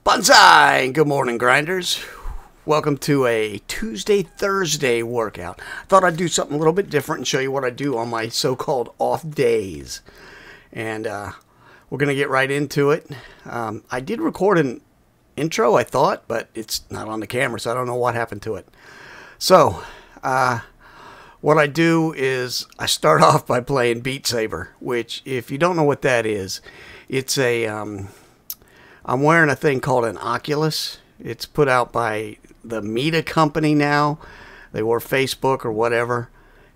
Bonsai! Good morning, grinders. Welcome to a Tuesday-Thursday workout. I thought I'd do something a little bit different and show you what I do on my so-called off days. And we're going to get right into it. I did record an intro, I thought, but it's not on the camera, so I don't know what happened to it. So, what I do is I start off by playing Beat Saber, which, if you don't know what that is, it's a... I'm wearing a thing called an Oculus. It's put out by the Meta company now. They were Facebook or whatever.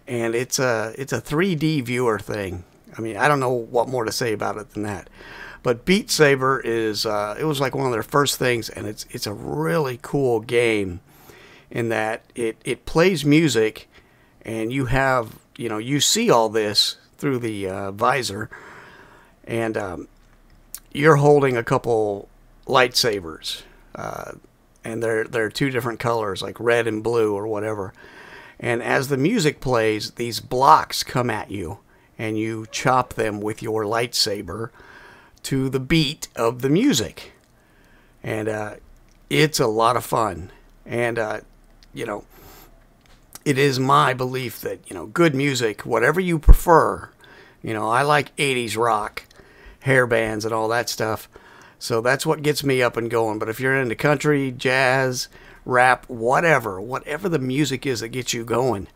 And it's a 3D viewer thing. I mean, I don't know what more to say about it than that. But Beat Saber is, it was like one of their first things, and it's a really cool game in that it plays music, and you have, you see all this through the visor, and you're holding a couple lightsabers, and they're two different colors, like red and blue or whatever. And as the music plays, these blocks come at you, and you chop them with your lightsaber to the beat of the music. And it's a lot of fun. And it is my belief that good music, whatever you prefer, I like 80s rock, hair bands and all that stuff. So that's what gets me up and going. But if you're into country, jazz, rap, whatever the music is that gets you going,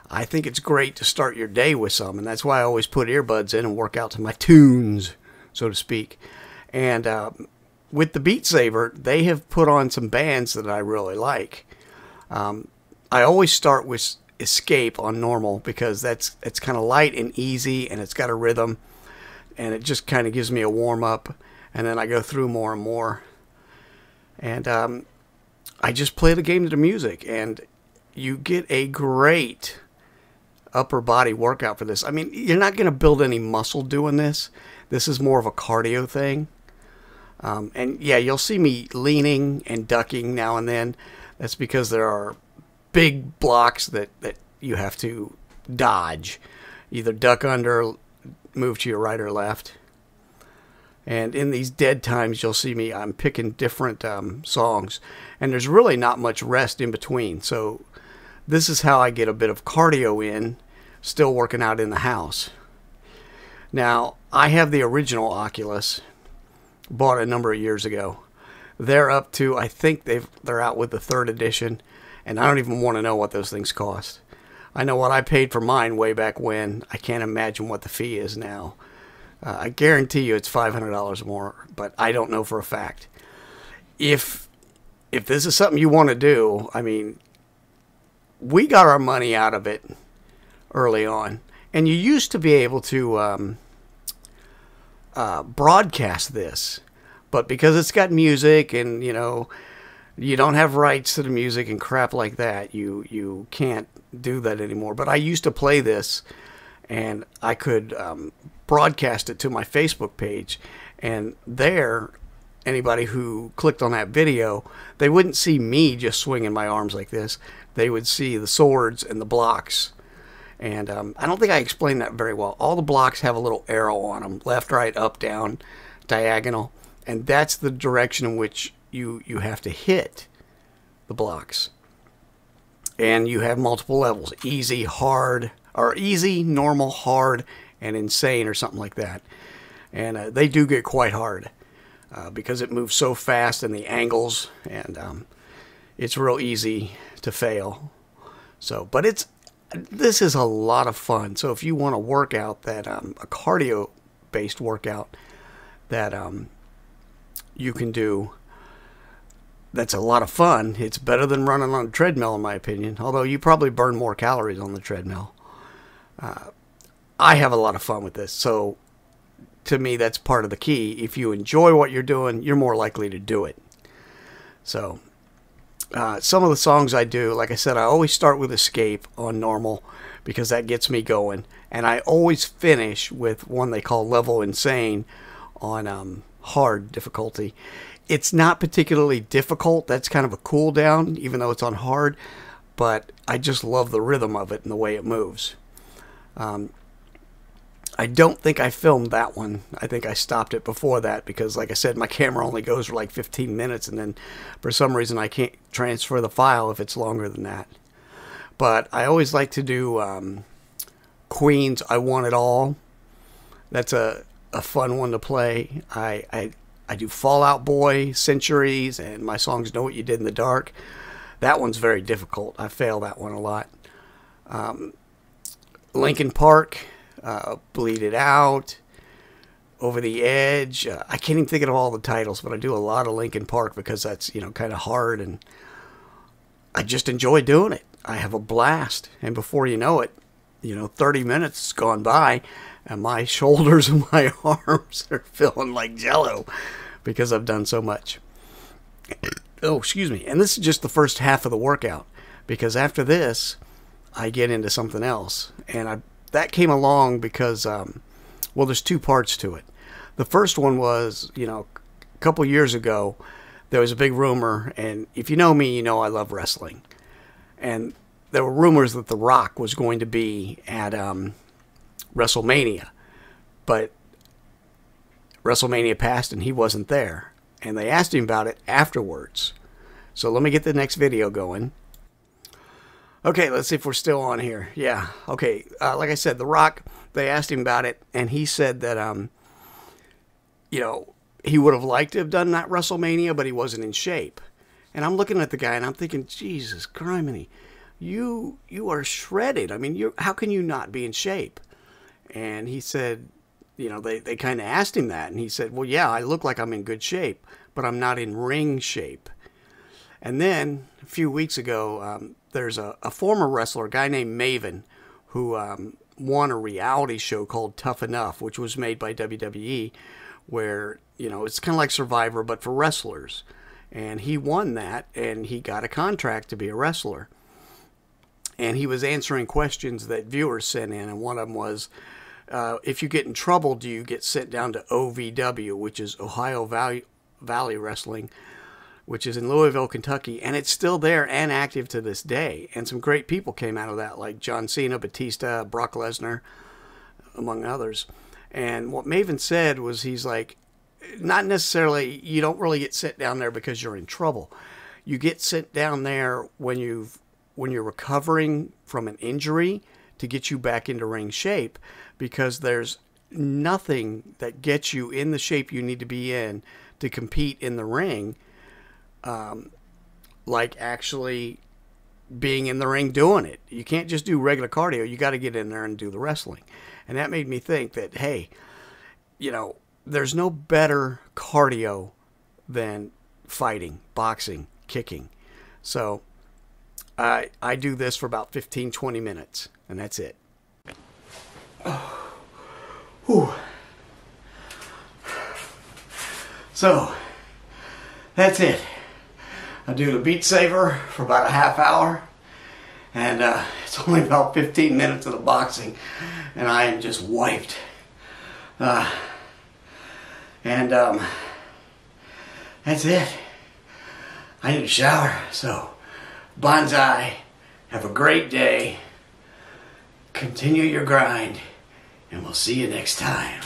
I think it's great to start your day with some. And that's why I always put earbuds in and work out to my tunes, so to speak. And with the Beat Saber, they have put on some bands that I really like. I always start with Escape on normal because it's kind of light and easy, and it's got a rhythm. And it just kind of gives me a warm-up, and then I go through more and more. And I just play the game to the music, and you get a great upper body workout for this. I mean, you're not going to build any muscle doing this. This is more of a cardio thing. And yeah, you'll see me leaning and ducking now and then. That's because there are big blocks that you have to dodge. Either duck under, move to your right or left. And in these dead times, you'll see me, I'm picking different songs, and there's really not much rest in between. So this is how I get a bit of cardio in, still working out in the house. Now, I have the original Oculus, bought a number of years ago. They're up to, I think they're out with the 3rd edition, and I don't even want to know what those things cost. I know what I paid for mine way back when. I can't imagine what the fee is now. I guarantee you it's $500 more, but I don't know for a fact. If this is something you want to do, I mean, we got our money out of it early on. And you used to be able to broadcast this, but because it's got music and, you don't have rights to the music and crap like that, you can't do that anymore. But I used to play this, and I could broadcast it to my Facebook page, and there, anybody who clicked on that video, they wouldn't see me just swinging my arms like this. They would see the swords and the blocks. And I don't think I explained that very well. All the blocks have a little arrow on them, left, right, up, down, diagonal, and that's the direction in which you have to hit the blocks. And you have multiple levels: easy, hard, or easy, normal, hard, and insane, or something like that. And they do get quite hard because it moves so fast, and the angles, and it's real easy to fail. So, but this is a lot of fun. So if you want to work out that a cardio-based workout that you can do, that's a lot of fun. It's better than running on a treadmill, in my opinion, although you probably burn more calories on the treadmill. I have a lot of fun with this, so to me that's part of the key. If you enjoy what you're doing, you're more likely to do it. So some of the songs I do, like I said, I always start with Escape on normal because that gets me going, and I always finish with one they call Level Insane on hard difficulty. It's not particularly difficult. That's kind of a cool down, even though it's on hard, but I just love the rhythm of it and the way it moves. I don't think I filmed that one. I think I stopped it before that because, like I said, my camera only goes for like 15 minutes, and then for some reason I can't transfer the file if it's longer than that. But I always like to do Queen's I Want It All. That's a fun one to play. I do Fall Out Boy, Centuries, and my songs Know What You Did in the Dark. That one's very difficult. I fail that one a lot. Linkin Park, Bleed It Out, Over the Edge. I can't even think of all the titles, but I do a lot of Linkin Park because that's, you know, kind of hard, and I just enjoy doing it. I have a blast, and before you know it, you know, 30 minutes has gone by, and my shoulders and my arms are feeling like jello because I've done so much. Oh, excuse me. And this is just the first half of the workout, because after this, I get into something else. And that came along because, well, there's two parts to it. The first one was, you know, a couple years ago, there was a big rumor, and if you know me, you know I love wrestling. And there were rumors that The Rock was going to be at WrestleMania, but WrestleMania passed and he wasn't there. And they asked him about it afterwards. So let me get the next video going. Okay, let's see if we're still on here. Yeah, okay. Like I said, The Rock, they asked him about it, and he said that, you know, he would have liked to have done that WrestleMania, but he wasn't in shape. And I'm looking at the guy, and I'm thinking, Jesus criminy, you are shredded. I mean, how can you not be in shape? And he said, you know, they kind of asked him that, and he said, well, yeah, I look like I'm in good shape, but I'm not in ring shape. And then a few weeks ago, there's a former wrestler, a guy named Maven, who won a reality show called Tough Enough, which was made by WWE, where, you know, it's kind of like Survivor, but for wrestlers. And he won that, and he got a contract to be a wrestler. And he was answering questions that viewers sent in, and one of them was, if you get in trouble, do you get sent down to OVW, which is Ohio Valley Wrestling, which is in Louisville, Kentucky, and it's still there and active to this day. And some great people came out of that, like John Cena, Batista, Brock Lesnar, among others. And what Maven said was, he's like, not necessarily, you don't really get sent down there because you're in trouble. You get sent down there when you're recovering from an injury to get you back into ring shape, because there's nothing that gets you in the shape you need to be in to compete in the ring, like actually being in the ring doing it. You can't just do regular cardio. You got to get in there and do the wrestling. And that made me think that, hey, you know, there's no better cardio than fighting, boxing, kicking. So I do this for about 15, 20 minutes, and that's it. Whew. So that's it. I do the Beat Saber for about a half hour, and it's only about 15 minutes of the boxing, and I am just wiped. That's it. I need a shower, so bonsai, have a great day, continue your grind, and we'll see you next time.